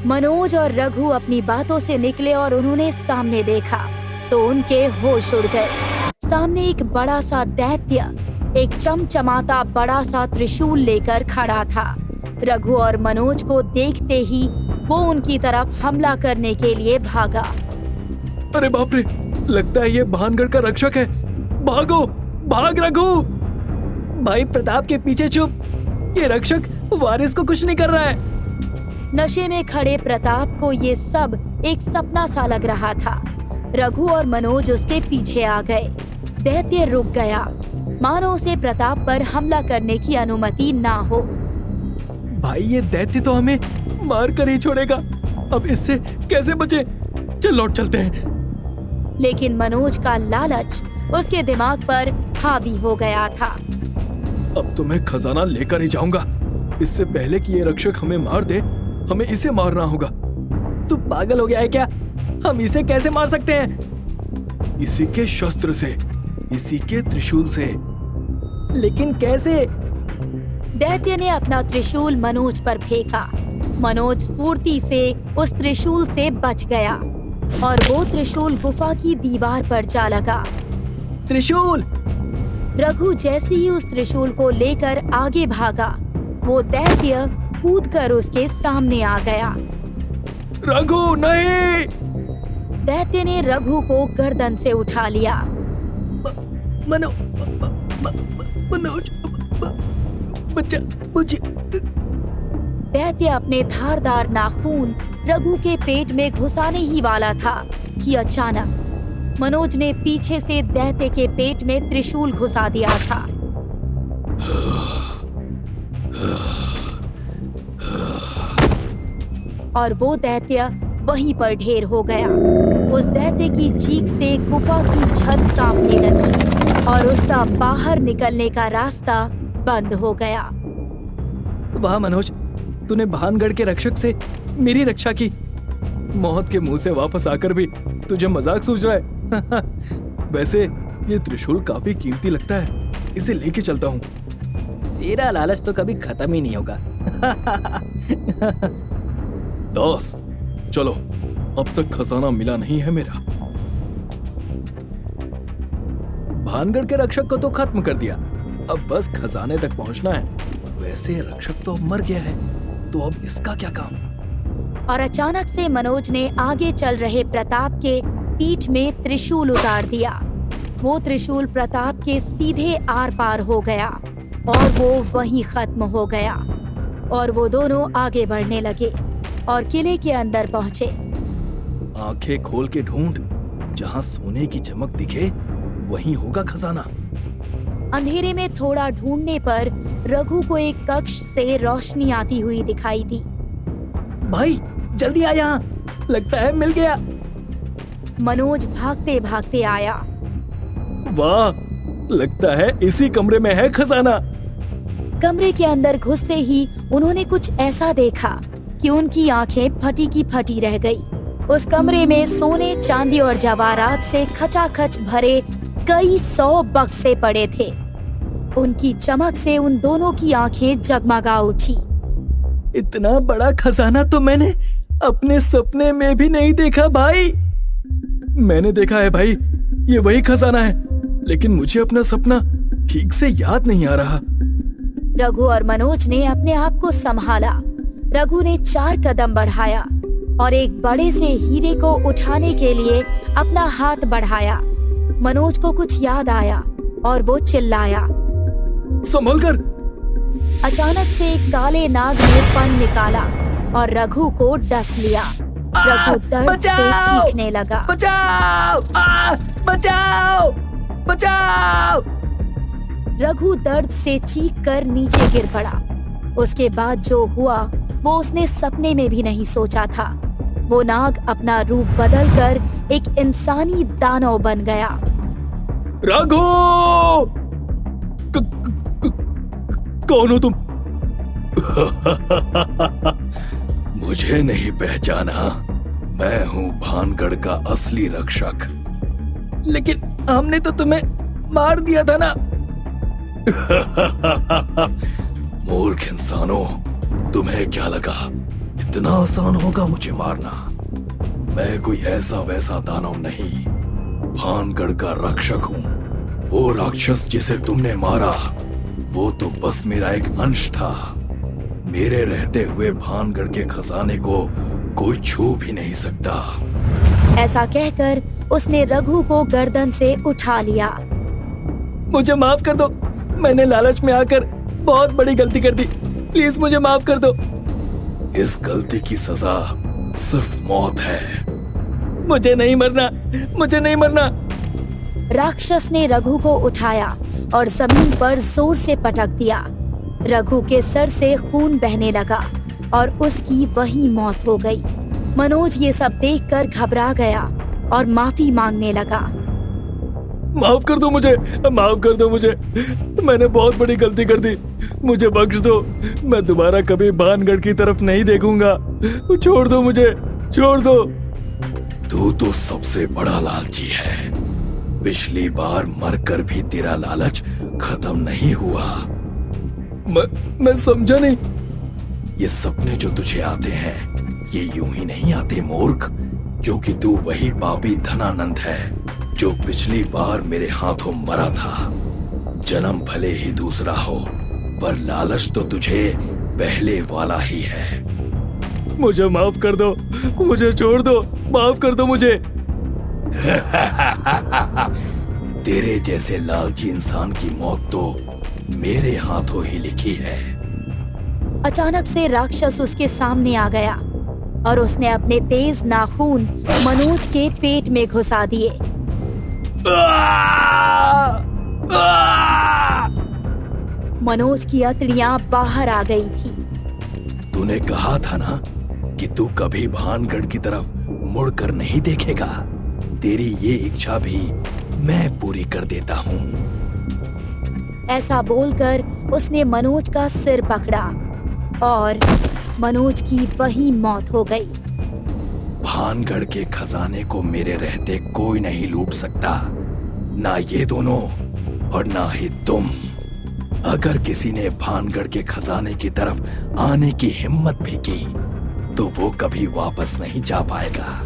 मनोज और रघु अपनी बातों से निकले और उन्होंने सामने देखा तो उनके होश उड़ गए। सामने एक बड़ा सा दैत्य एक चमचमाता बड़ा सा त्रिशूल लेकर खड़ा था। रघु और मनोज को देखते ही वो उनकी तरफ हमला करने के लिए भागा। अरे बाप रे, लगता है ये भानगढ़ का रक्षक है। भागो, भाग रघु। भाई प्रताप के पीछे छुप, ये रक्षक वारिस को कुछ नहीं कर रहा है। नशे में खड़े प्रताप को ये सब एक सपना सा लग रहा था। रघु और मनोज उसके पीछे आ गए। दैत्य रुक गया, मानो उसे प्रताप पर हमला करने की अनुमति ना हो। भाई ये दैत्य तो हमें मार कर ही छोड़ेगा। अब इससे कैसे बचे? चल लौट चलते हैं। लेकिन मनोज का लालच उसके दिमाग पर हावी हो गया था। अब तो मैं खजाना लेकर ही जाऊंगा। इससे पहले कि ये रक्षक हमें मार दे, हमें इसे मारना होगा। तू पागल हो गया है क्या? हम इसे कैसे मार सकते हैं? इसी के शस्त्र से, इसी के त्रिशूल से। लेकिन कैसे? दैत्य ने अपना त्रिशूल मनोज पर फेंका। मनोज फुर्ती से उस त्रिशूल से बच गया और वो त्रिशूल गुफा की दीवार पर जा लगा। त्रिशूल! रघु जैसे ही उस त्रिशूल को लेकर आगे भागा, वो दैत्य कूदकर उसके सामने आ गया। रघु नहीं! दैत्य ने रघु को गर्दन से उठा लिया। मनोज, बच्चा, मुझे। दैत्य अपने धारदार नाखून रघु के पेट में घुसाने ही वाला था कि अचानक मनोज ने पीछे से दैत्य के पेट में त्रिशूल घुसा दिया था। और वो दैत्य वहीं पर ढेर हो गया। उस दैत्य की चीख से गुफा की छत कांपने लगी और उसका बाहर निकलने का रास्ता बंद हो गया। वाह मनोज, तूने भानगढ़ के रक्षक से मेरी रक्षा की। मौत के मुंह से वापस आकर भी तुझे मजाक सूझ रहा है। वैसे ये त्रिशूल काफी कीमती लगता है, इसे लेके चलता हूँ। तेरा लालच तो कभी खत्म ही नहीं होगा। दास, चलो, अब तक खजाना मिला नहीं है मेरा। भानगढ़ के रक्षक को तो खत्म कर दिया, अब बस खजाने तक पहुंचना है। वैसे रक्षक तो मर गया है, तो अब इसका क्या काम? और अचानक से मनोज ने आगे चल रहे प्रताप के पीठ में त्रिशूल उतार दिया। वो त्रिशूल प्रताप के सीधे आर पार हो गया और वो वहीं खत्म हो गया। और वो दोनों आगे बढ़ने लगे और किले के अंदर पहुंचे। आंखें खोल के ढूंढ, जहां सोने की चमक दिखे वहीं होगा खजाना। अंधेरे में थोड़ा ढूंढने पर रघु को एक कक्ष से रोशनी आती हुई दिखाई दी। भाई जल्दी आ, यहाँ लगता है मिल गया। मनोज भागते भागते आया। वाह, लगता है इसी कमरे में है खजाना। कमरे के अंदर घुसते ही उन्होंने कुछ ऐसा देखा कि उनकी आंखें फटी की फटी रह गई। उस कमरे में सोने, चांदी और जवाहरात से खचाखच भरे कई 100 बक्से पड़े थे। उनकी चमक से उन दोनों की आंखें जगमगा उठी। इतना बड़ा खजाना तो मैंने अपने सपने में भी नहीं देखा भाई। मैंने देखा है भाई, ये वही खजाना है, लेकिन मुझे अपना सपना ठीक से याद नहीं आ रहा। रघु और मनोज ने अपने आप को संभाला। रघु ने 4 कदम बढ़ाया और एक बड़े से हीरे को उठाने के लिए अपना हाथ बढ़ाया। मनोज को कुछ याद आया और वो चिल्लाया, संभल कर। अचानक से एक काले नाग ने फन निकाला और रघु को डस लिया। रघु दर्द से चीखने लगा। बचाओ! बचाओ! बचाओ! रघु दर्द से चीखकर नीचे गिर पड़ा। उसके बाद जो हुआ वो उसने सपने में भी नहीं सोचा था। वो नाग अपना रूप बदलकर एक इंसानी दानव बन गया। रघु! कौन हो तुम? मुझे नहीं पहचाना? मैं हूँ भानगढ़ का असली रक्षक। लेकिन हमने तो तुम्हें मार दिया था ना। मूर्ख इंसानों, तुम्हें क्या लगा इतना आसान होगा मुझे मारना? मैं कोई ऐसा वैसा दानव नहीं, भानगढ़ का रक्षक हूँ। वो राक्षस जिसे तुमने मारा, वो तो बस मेरा एक अंश था। मेरे रहते हुए भानगढ़ के खजाने को कोई छू भी नहीं सकता। ऐसा कहकर उसने रघु को गर्दन से उठा लिया। मुझे माफ कर दो, मैंने लालच में आकर बहुत बड़ी गलती कर दी। प्लीज मुझे माफ कर दो। इस गलती की सजा सिर्फ मौत है। मुझे नहीं मरना, मुझे नहीं मरना। राक्षस ने रघु को उठाया और जमीन पर जोर से पटक दिया। रघु के सर से खून बहने लगा और उसकी वहीं मौत हो गई। मनोज ये सब देखकर घबरा गया और माफी मांगने लगा। माफ कर दो मुझे, माफ कर दो मुझे। मैंने बहुत बड़ी गलती कर दी, मुझे बख्श दो। मैं दोबारा कभी भानगढ़ की तरफ नहीं देखूंगा। छोड़ दो मुझे, छोड़ दो। तू तो सबसे बड़ा लालची है। पिछली बार मरकर भी तेरा लालच खत्म नहीं हुआ। मैं समझा नहीं। ये सपने जो तुझे आते हैं ये यूं ही नहीं आते मूर्ख, क्योंकि तू वही पापी धनानंद है जो पिछली बार मेरे हाथों मरा था। जन्म भले ही दूसरा हो पर लालच तो तुझे पहले वाला ही है। मुझे माफ कर दो, मुझे छोड़ दो, माफ कर दो मुझे। तेरे जैसे लालची इंसान की मौत तो मेरे हाथों ही लिखी है। अचानक से राक्षस उसके सामने आ गया और उसने अपने तेज नाखून मनोज के पेट में घुसा दिए। मनोज की अतड़ियां बाहर आ गई थी। तूने कहा था ना कि तू कभी भानगढ़ की तरफ मुड़कर नहीं देखेगा। तेरी ये इच्छा भी मैं पूरी कर देता हूँ। ऐसा बोलकर उसने मनोज का सिर पकड़ा और मनोज की वही मौत हो गई। भानगढ़ के खजाने को मेरे रहते कोई नहीं लूट सकता, ना ये दोनों और ना ही तुम। अगर किसी ने भानगढ़ के खजाने की तरफ आने की हिम्मत भी की तो वो कभी वापस नहीं जा पाएगा।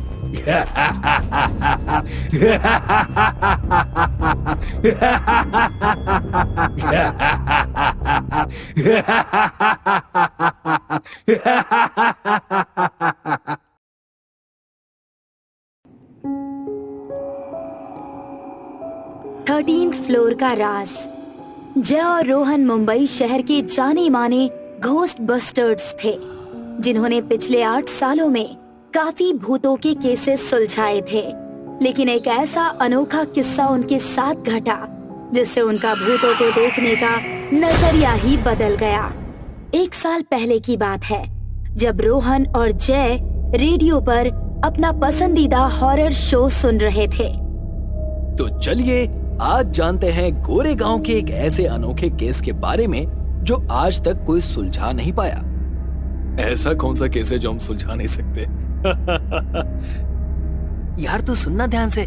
थर्टीन्थ फ्लोर का राज। जय और रोहन मुंबई शहर के जाने माने घोस्ट बस्टर्स थे, जिन्होंने पिछले 8 सालों में काफी भूतों के केसेस सुलझाए थे। लेकिन एक ऐसा अनोखा किस्सा उनके साथ घटा जिससे उनका भूतों को देखने का नजरिया ही बदल गया। 1 साल पहले की बात है, जब रोहन और जय रेडियो पर अपना पसंदीदा हॉरर शो सुन रहे थे। तो चलिए आज जानते हैं गोरेगांव के एक ऐसे अनोखे केस के बारे में जो आज तक कोई सुलझा नहीं पाया। ऐसा कौन सा केस है जो हम सुलझा नहीं सकते? यार तो सुनना ध्यान से।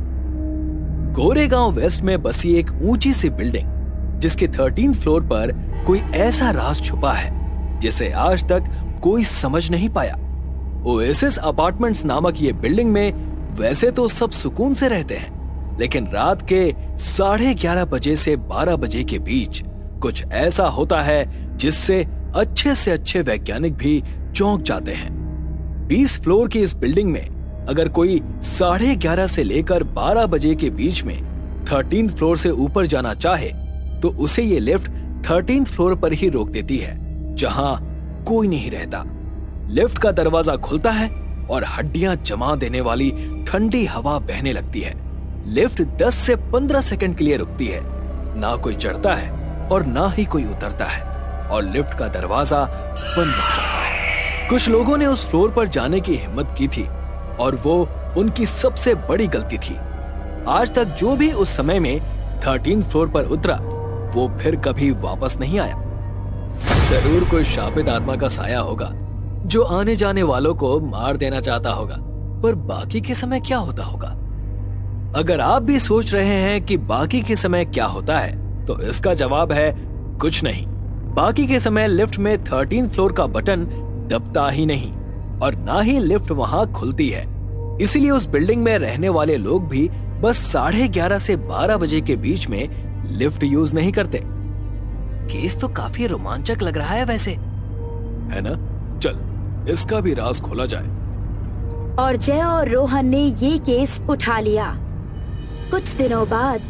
गोरेगांव वेस्ट में बसी एक ऊंची सी बिल्डिंग जिसके 13th फ्लोर पर कोई ऐसा राज छुपा है जिसे आज तक कोई समझ नहीं पाया। ओएसिस अपार्टमेंट्स नामक ये बिल्डिंग में वैसे तो सब सुकून से रहते हैं, लेकिन रात के 11:30 बजे से 12 बजे के बीच कुछ ऐसा होता है जिससे अच्छे से अच्छे वैज्ञानिक भी चौंक जाते हैं। 20 फ्लोर की इस बिल्डिंग में अगर कोई 11:30 से लेकर 12 बजे के बीच में 13th फ्लोर से ऊपर जाना चाहे तो उसे ये लिफ्ट 13th फ्लोर पर ही रोक देती है, जहां कोई नहीं रहता। लिफ्ट का दरवाजा खुलता है और हड्डियां जमा देने वाली ठंडी हवा बहने लगती है। लिफ्ट 10 से 15 सेकंड के लिए रुकती है, ना कोई चढ़ता है और ना ही कोई उतरता है, और लिफ्ट का दरवाजा बंद हो जाता है। कुछ लोगों ने उस फ्लोर पर जाने की हिम्मत की थी और वो उनकी सबसे बड़ी गलती थी। आज तक जो भी उस समय में 13th फ्लोर पर उतरा वो फिर कभी वापस नहीं आया। जरूर कोई शापित आत्मा का साया होगा जो आने जाने वालों को मार देना चाहता होगा, पर बाकी के समय क्या होता होगा? अगर आप भी सोच रहे हैं कि बाकी के समय क्या होता है तो इसका जवाब है कुछ नहीं। बाकी के समय लिफ्ट में 13th फ्लोर का बटन दबता ही नहीं और ना ही लिफ्ट वहां खुलती है। इसीलिए उस बिल्डिंग में रहने वाले लोग भी बस 11:30 से 12 बजे के बीच में लिफ्ट यूज नहीं करते। केस तो काफी रोमांचक लग रहा है वैसे, है ना? चल इसका भी राज खोला जाए। और जय और रोहन ने ये केस उठा लिया। कुछ दिनों बाद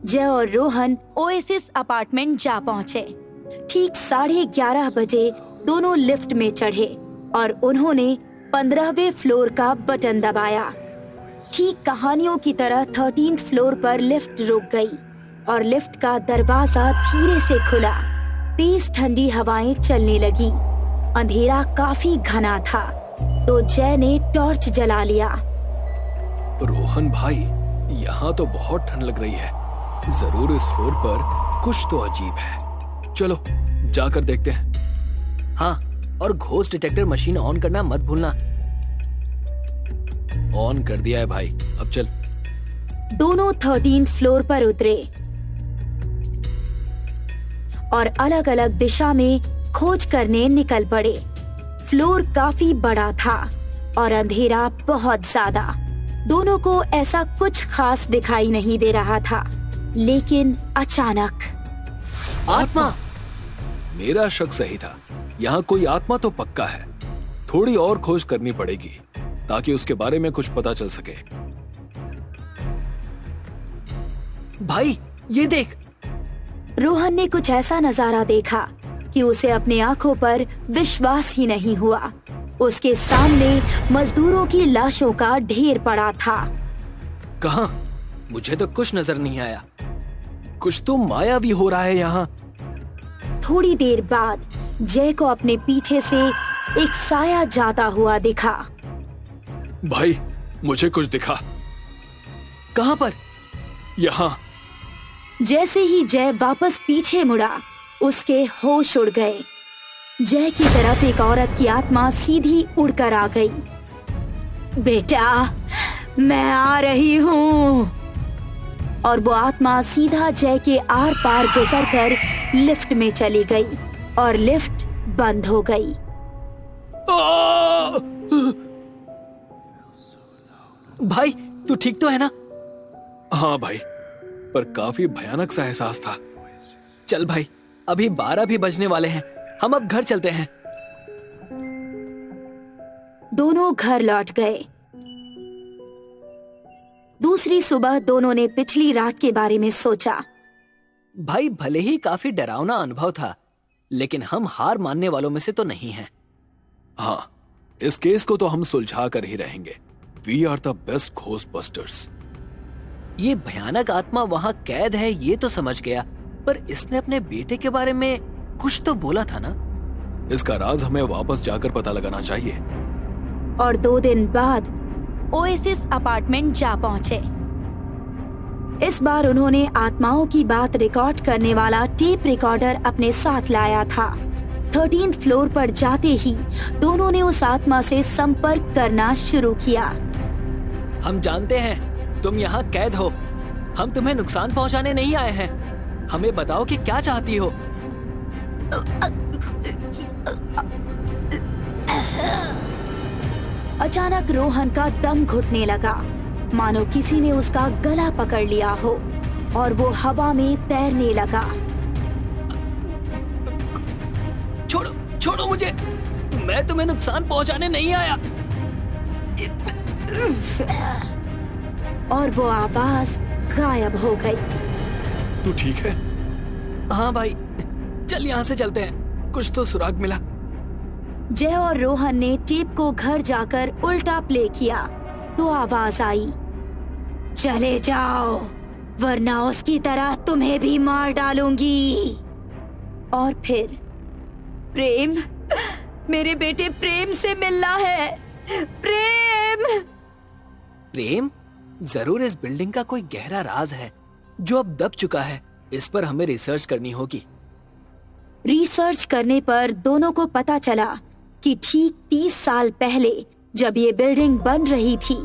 जय और रोहन ओएसिस अपार्टमेंट जा पहुंचे। ठीक 11:30 बजे दोनों लिफ्ट में चढ़े और उन्होंने 15वें फ्लोर का बटन दबाया। ठीक कहानियों की तरह 13th फ्लोर पर लिफ्ट रुक गई और लिफ्ट का दरवाजा धीरे से खुला। तेज ठंडी हवाएं चलने लगी। अंधेरा काफी घना था तो जय ने टॉर्च जला लिया। रोहन भाई, यहाँ तो बहुत ठंड लग रही है। जरूर इस फ्लोर पर कुछ तो अजीब है। चलो जाकर देखते हैं। हाँ, और घोस्ट डिटेक्टर मशीन ऑन करना मत भूलना। ऑन कर दिया है भाई, अब चल। दोनों 13th फ्लोर पर उतरे और अलग अलग दिशा में खोज करने निकल पड़े। फ्लोर काफी बड़ा था और अंधेरा बहुत ज्यादा। दोनों को ऐसा कुछ खास दिखाई नहीं दे रहा था, लेकिन अचानक आत्मा! मेरा शक सही था, यहाँ कोई आत्मा तो पक्का है। थोड़ी और खोज करनी पड़ेगी ताकि उसके बारे में कुछ पता चल सके। भाई ये देख! रोहन ने कुछ ऐसा नजारा देखा कि उसे अपनी आंखों पर विश्वास ही नहीं हुआ। उसके सामने मजदूरों की लाशों का ढेर पड़ा था। कहाँ? मुझे तो कुछ नजर नहीं आया। कुछ तो माया भी हो रहा है यहाँ। थोड़ी देर बाद जय को अपने पीछे से एक साया जाता हुआ दिखा। भाई मुझे कुछ दिखा। कहाँ पर? यहाँ। जैसे ही जय वापस पीछे मुड़ा, उसके होश उड़ गए। जय की तरफ एक औरत की आत्मा सीधी उड़कर आ गई। बेटा, मैं आ रही हूँ। और वो आत्मा सीधा जय के आर पार गुजरकर लिफ्ट में चली गई और लिफ्ट बंद हो गई। भाई तू ठीक तो है ना? हाँ भाई, पर काफी भयानक सा एहसास था। चल भाई, अभी 12 भी बजने वाले हैं। हम अब घर चलते हैं। दोनों घर लौट गए। दूसरी सुबह दोनों ने पिछली रात के बारे में सोचा। भाई भले ही काफी डरावना अनुभव था, लेकिन हम हार मानने वालों में से तो नहीं हैं। हाँ, इस केस को तो हम सुलझा कर ही रहेंगे। We are the best ghostbusters. ये भयानक आत्मा वहाँ कैद है ये तो समझ गया, पर इसने अपने बेटे के बारे में कुछ तो बोला था ना? इसका राज हमें वापस जाकर पता लगाना चाहिए। और 2 दिन बाद ओएसिस अपार्टमेंट जा पहुंचे। इस बार उन्होंने आत्माओं की बात रिकॉर्ड करने वाला टेप रिकॉर्डर अपने साथ लाया था। 13th फ्लोर पर जाते ही दोनों ने उस आत्मा से संपर्क करना शुरू किया। हम जानते हैं तुम यहाँ कैद हो। हम तुम्हें नुकसान पहुँचाने नहीं आए हैं। हमें बताओ कि क्या चाहती हो। अचानक रोहन का दम घुटने लगा, मानो किसी ने उसका गला पकड़ लिया हो और वो हवा में तैरने लगा। छोड़ो, छोड़ो मुझे। मैं तुम्हें नुकसान पहुंचाने नहीं आया। और वो आवाज गायब हो गई। तू ठीक है? हाँ भाई, चल यहाँ से चलते हैं। कुछ तो सुराग मिला। जय और रोहन ने टेप को घर जाकर उल्टा प्ले किया तो आवाज आई, चले जाओ वरना उसकी तरह तुम्हें भी मार डालूंगी। और फिर प्रेम, मेरे बेटे प्रेम से मिलना है। प्रेम! प्रेम? जरूर इस बिल्डिंग का कोई गहरा राज है जो अब दब चुका है। इस पर हमें रिसर्च करनी होगी। रिसर्च करने पर दोनों को पता चला कि ठीक 30 साल पहले जब ये बिल्डिंग बन रही थी,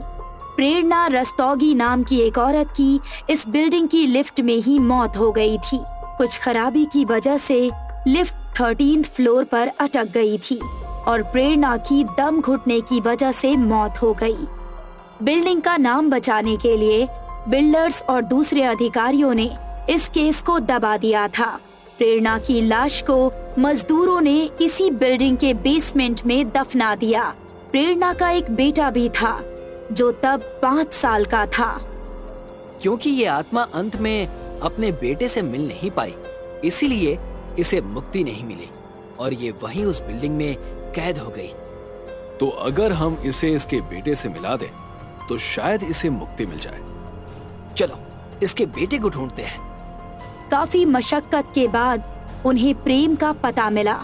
प्रेरणा रस्तोगी नाम की एक औरत की इस बिल्डिंग की लिफ्ट में ही मौत हो गई थी। कुछ खराबी की वजह से लिफ्ट 13th फ्लोर पर अटक गई थी और प्रेरणा की दम घुटने की वजह से मौत हो गई। बिल्डिंग का नाम बचाने के लिए बिल्डर्स और दूसरे अधिकारियों ने इस केस को दबा दिया था। प्रेरणा की लाश को मजदूरों ने इसी बिल्डिंग के बेसमेंट में दफना दिया। प्रेरणा का एक बेटा भी था जो तब 5 साल का था। क्योंकि ये आत्मा अंत में अपने बेटे से मिल नहीं पाई, इसीलिए इसे मुक्ति नहीं मिली और ये वहीं उस बिल्डिंग में कैद हो गई। तो अगर हम इसे इसके बेटे से मिला दें तो शायद इसे मुक्ति मिल जाए। चलो इसके बेटे को ढूंढते हैं। काफी मशक्कत के बाद उन्हें प्रेम का पता मिला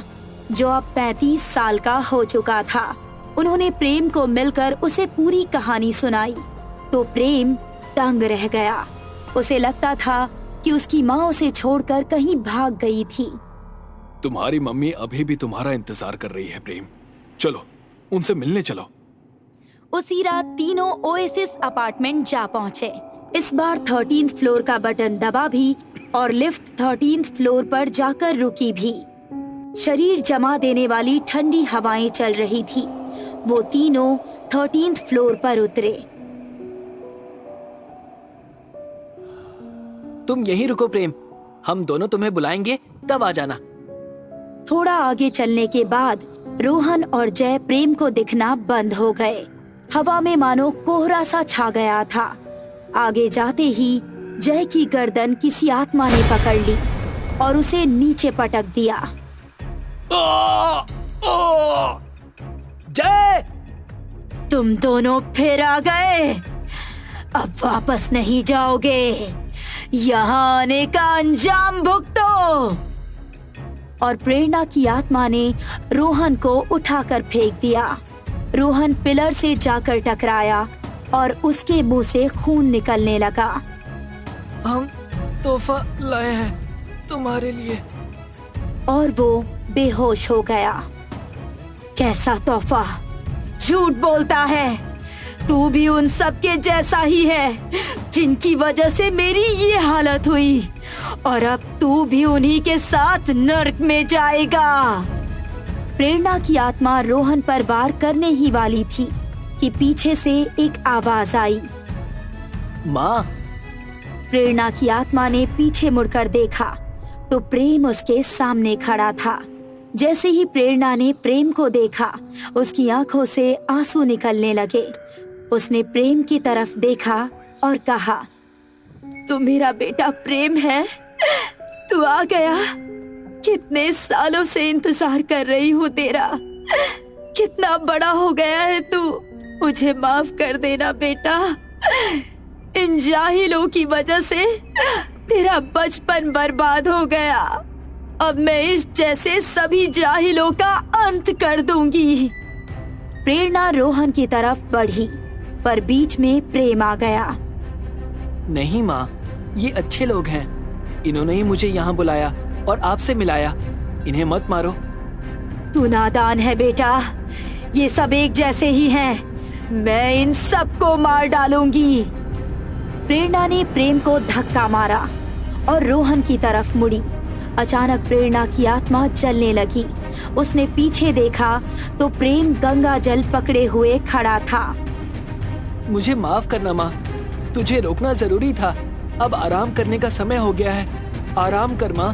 जो अब 35 साल का हो चुका था। उन्होंने प्रेम को मिलकर उसे पूरी कहानी सुनाई तो प्रेम दंग रह गया। उसे लगता था कि उसकी माँ उसे छोड़कर कहीं भाग गई थी। तुम्हारी मम्मी अभी भी तुम्हारा इंतजार कर रही है प्रेम। चलो उनसे मिलने चलो। उसी रात तीनों ओएसिस अपार्टमेंट जा पहुँचे। इस बार 13th फ्लोर का बटन दबा भी और लिफ्ट 13th फ्लोर पर जाकर रुकी भी। शरीर जमा देने वाली ठंडी हवाएं चल रही थी। वो तीनों 13th फ्लोर पर उतरे। तुम यहीं रुको प्रेम, हम दोनों तुम्हें बुलाएंगे, तब आ जाना। थोड़ा आगे चलने के बाद रोहन और जय प्रेम को दिखना बंद हो गए। हवा में मानो कोहरा सा छा गया था। आगे जाते ही जय की गर्दन किसी आत्मा ने पकड़ ली और उसे नीचे पटक दिया। जय! तुम दोनों फिर आ गए, अब वापस नहीं जाओगे। यहाँ आने का अंजाम भुगतो। और प्रेरणा की आत्मा ने रोहन को उठाकर फेंक दिया। रोहन पिलर से जाकर टकराया और उसके मुंह से खून निकलने लगा। हम तोहफा लाए हैं तुम्हारे लिए। और वो बेहोश हो गया। कैसा तोहफा? झूठ बोलता है। तू भी उन सब के जैसा ही है जिनकी वजह से मेरी ये हालत हुई, और अब तू भी उन्हीं के साथ नर्क में जाएगा। प्रेरणा की आत्मा रोहन पर वार करने ही वाली थी कि पीछे से एक आवाज आई। माँ! प्रेरणा की आत्मा ने पीछे मुड़कर देखा तो प्रेम उसके सामने खड़ा था। जैसे ही प्रेरणा ने प्रेम को देखा, उसकी आंखों से आंसू निकलने लगे। उसने प्रेम की तरफ देखा और कहा, तू मेरा बेटा प्रेम है? तू आ गया। कितने सालों से इंतजार कर रही हूँ तेरा। कितना बड़ा हो गया है तू। मुझे माफ कर देना बेटा। इन जाहिलों की वजह से तेरा बचपन बर्बाद हो गया। अब मैं इस जैसे सभी जाहिलों का अंत कर दूंगी। प्रेरणा रोहन की तरफ बढ़ी, पर बीच में प्रेम आ गया। नहीं माँ, ये अच्छे लोग हैं। इन्होंने ही मुझे यहाँ बुलाया और आपसे मिलाया। इन्हें मत मारो। तू नादान है बेटा। ये सब एक जैसे ही हैं। मैं इन सबको मार डालूंगी। प्रेरणा ने प्रेम को धक्का मारा और रोहन की तरफ मुड़ी। अचानक प्रेरणा की आत्मा जलने लगी। उसने पीछे देखा तो प्रेम गंगा जल पकड़े हुए खड़ा था। मुझे माफ करना माँ, तुझे रोकना जरूरी था। अब आराम करने का समय हो गया है। आराम कर माँ।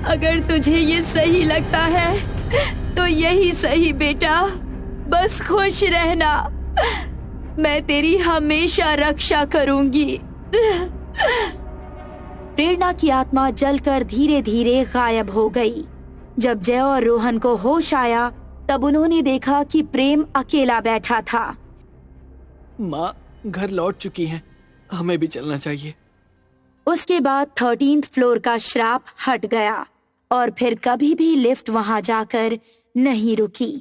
अगर तुझे ये सही लगता है तो यही सही बेटा। बस खुश रहना। मैं तेरी हमेशा रक्षा करूंगी। प्रेरणा की आत्मा जलकर धीरे धीरे गायब हो गई। जब जय और रोहन को होश आया तब उन्होंने देखा कि प्रेम अकेला बैठा था। माँ घर लौट चुकी हैं। हमें भी चलना चाहिए। उसके बाद 13th फ्लोर का श्राप हट गया और फिर कभी भी लिफ्ट वहां जाकर नहीं रुकी।